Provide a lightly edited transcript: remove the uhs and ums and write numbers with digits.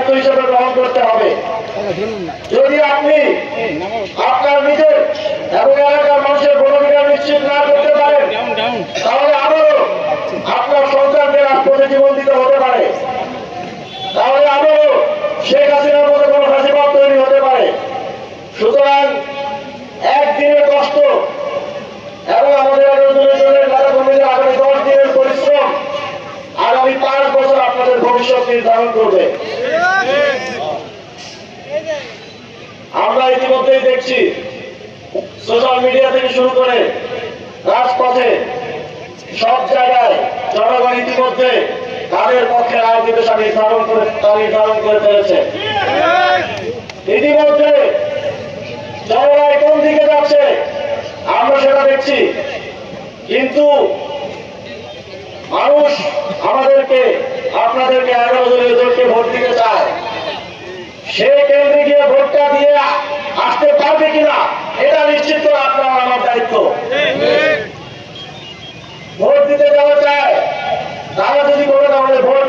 দায়িত্ব হিসেবে গ্রহণ করতে হবে। যদি আপনি আপনার নিজের এবং এলাকার মানুষের ভোটাধিকার নিশ্চিত না করতে পারেন, তাহলে আবারও আপনার সন্তানকে রাজপথে জীবন দিতে হতে পারে, তাহলে আবারও শেখ হাসিনার মতো কোনো ফাঁসিবাদ তৈরি হতে পারে। সুতরাং একদিনের কষ্ট এবং আমাদের নেতা কর্মীদের আগামী 10 দিনের পরিশ্রম আগামী 5 বছর আপনাদের ভবিষ্যৎ নির্ধারণ করবে। আমরা ইতিমধ্যেই দেখছি সোশ্যাল মিডিয়া থেকে শুরু করে রাজপথে সব জায়গায় জনগণ ইতিমধ্যে তাদের পক্ষে রাজনীতি নির্ধারণ করে ফেলেছে। ইতিমধ্যে জনগণ কোন দিকে যাচ্ছে আমরা সেটা দেখছি, কিন্তু মানুষ আমাদেরকে আপনাদেরকে 11 জন এজেন্টকে ভোট দিতে চায়। সে কেন্দ্রে গিয়ে ভোটটা দিয়ে আসতে পারবে কিনা এটা নিশ্চিত করে আপনার আমার দায়িত্ব। ভোট দিতে যাওয়া চায় তারা যদি করে তাহলে ভোট